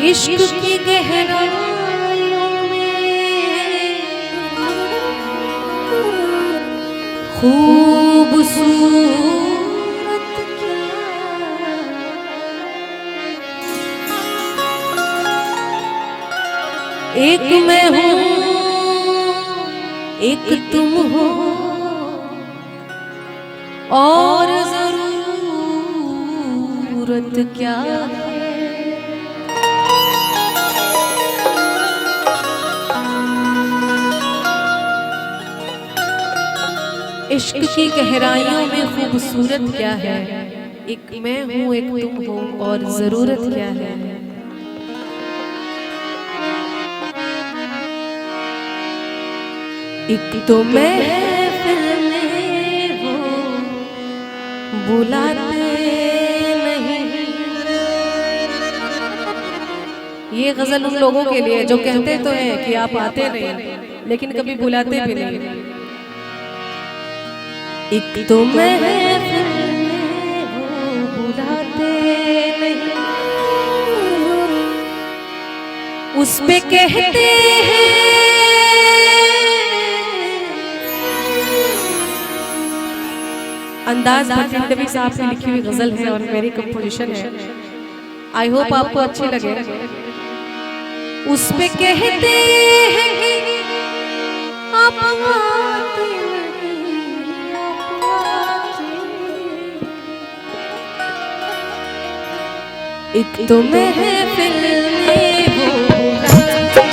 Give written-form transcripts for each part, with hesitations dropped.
इश्क की गहराइयों में खूबसूरत क्या, एक मैं हूँ एक तुम हो और जरूरत क्या है। इश्क की गहराइयों में खूबसूरत क्या है, एक मैं हूँ एक तुम हो और जरूरत क्या है। एक तो महफिल में वो बुलाते नहीं। ये गजल उन लोगों के लिए जो कहते तो हैं कि आप आते नहीं लेकिन कभी बुलाते भी नहीं। एक तो महफिल में वो बुलाते नहीं, उस पे कहते हैं अंदाज भटिंडवी साहब की लिखी हुई गजल है और मेरी कंपोजिशन है। आई होप आपको अच्छी लगे। उस पे कहते हैं कि आप आते नहीं, आप आते। एक तो महफिल में वो बुलाते,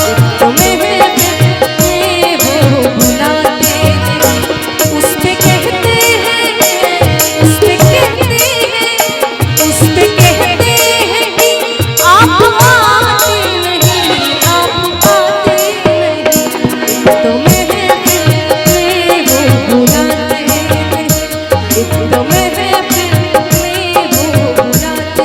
एक तो महफिल में वो बुलाते, उस पे कहते हैं, उस पे कहते हैं, उस पे कहते हैं कि आप आते नहीं, आप आते नहीं। तो महफिल में वो बुलाते, एक तो महफिल में वो बुलाते।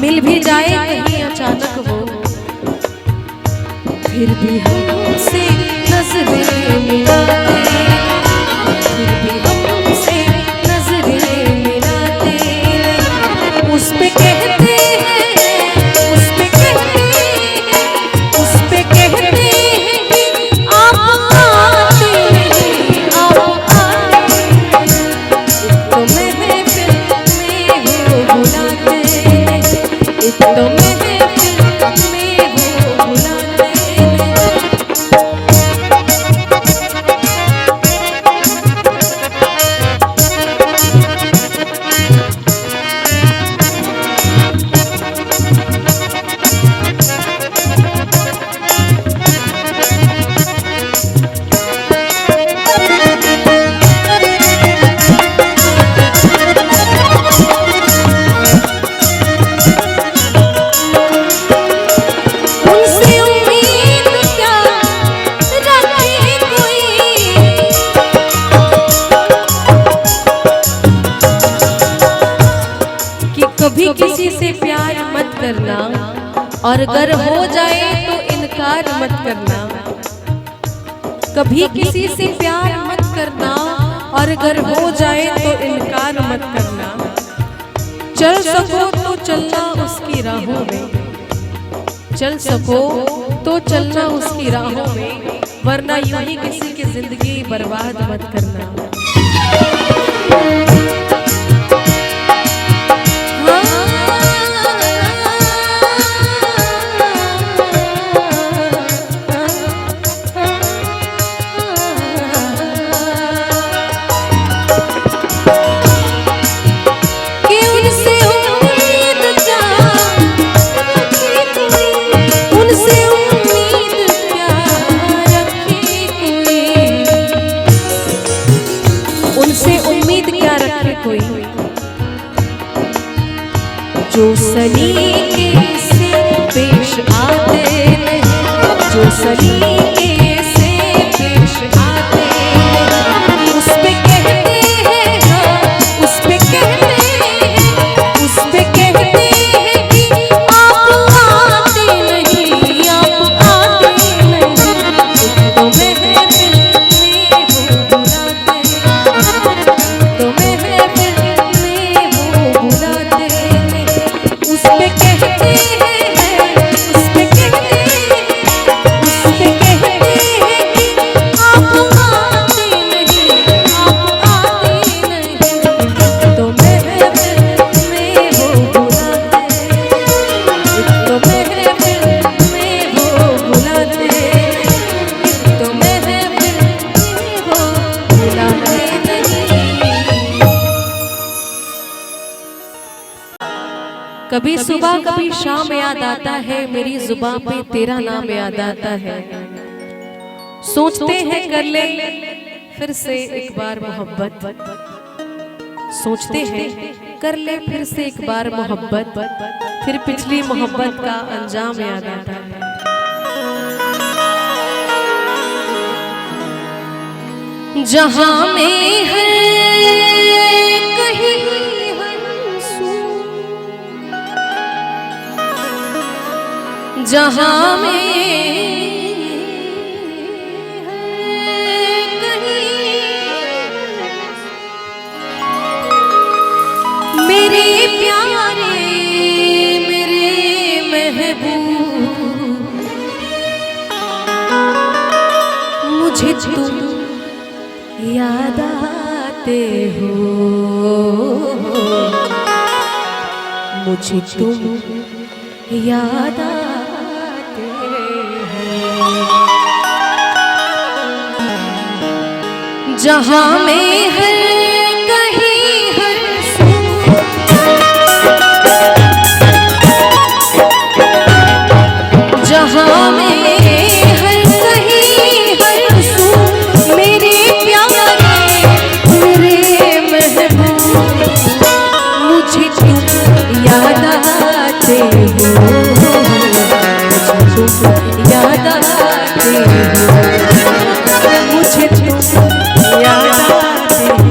मिल भी जाए कहीं अचानक वो, फिर भी हमसे नजरें मिलाते, फिर भी हमसे नजरें मिलाते। उस पे कहते हैं, उस पे कहते हैं, उस पे कहते हैं कि आप आते नहीं, आप आते नहीं। तो महफिल में वो बुलाते, तो महफिल में वो बुलाते। कभी किसी से प्यार मत करना और अगर हो जाए तो इनकार मत करना। कभी किसी से प्यार मत करना और अगर हो जाए तो इनकार मत करना। चल सको तो चलना उसकी राहों में, चल सको तो चलना उसकी राहों में, वरना यूं ही किसी की जिंदगी बर्बाद मत करना। सलीके से पेश आते नहीं, जो सलीके से पेश आते नहीं, उस पे कहते हैं हाँ, उस पे कहते हैं, उस पे कहते हैं कि आप आते नहीं, आप आते नहीं। तो महफिल में वो बुलाते, तो महफिल में वो बुलाते, उस पे कहते हैं, उस पे कहते हैं, उस पे कहते हैं कि आप आते नहीं, आप आते नहीं। तो महफिल में वो बुलाते, तो महफिल में वो बुलाते, तो महफिल में वो बुलाते नहीं। कभी सुबह कभी शाम याद आता है, मेरी जुबां पे तेरा नाम याद आता है। सोचते हैं कर ले फिर से एक बार मोहब्बत, सोचते हैं कर ले फिर से एक बार मोहब्बत, फिर पिछली मोहब्बत का अंजाम याद आता है। जहां में है कहीं जहां में है कहीं मेरे प्यारे मेरे महबूब, मुझे तुम याद आते हो, मुझे तुम याद आते हो। जहां में है कहीं हर सू, जहां में है कहीं हर सू मेरे प्यारे मेरे महबूब, मुझे तुम याद आते हो, याद आते हो, मुझे तुम याद आते हो।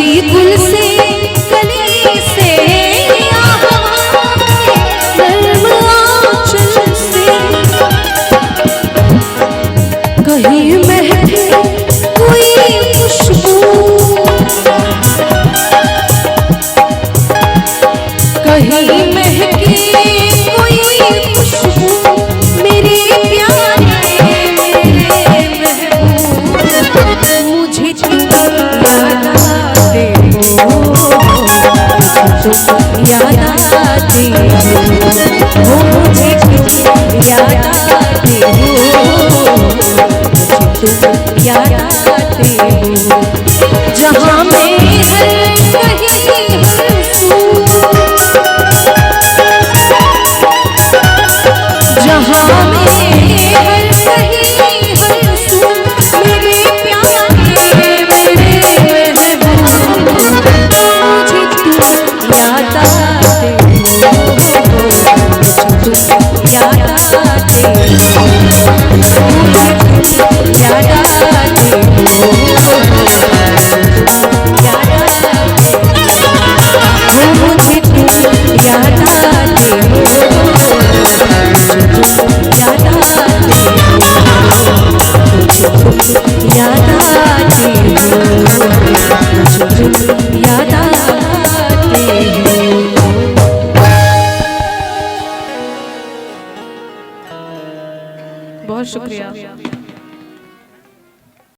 किसी गुल से कली से नर्म आंचल से कहीं महके कोई खुशबू, कहीं महके कोई खुशबू मेरे प्यारे मेरे महबूब, मुझे तुम याद आते हो, तुम याद आते हो, मुझे तुम याद आते हो, तुम याद आते हो। जहाँ मैं हर कहीं हर सू, जहाँ मैं हर कहीं हर सू मेरे प्यारे मेरे महबूब, मुझे तुम याद आते हो, तुम याद आते हो, मुझे तुम याद आते हो, याद आते हो, मुझे तुम याद आते हो, याद आते हो, याद आते हो, याद आते हो। बहुत शुक्रिया।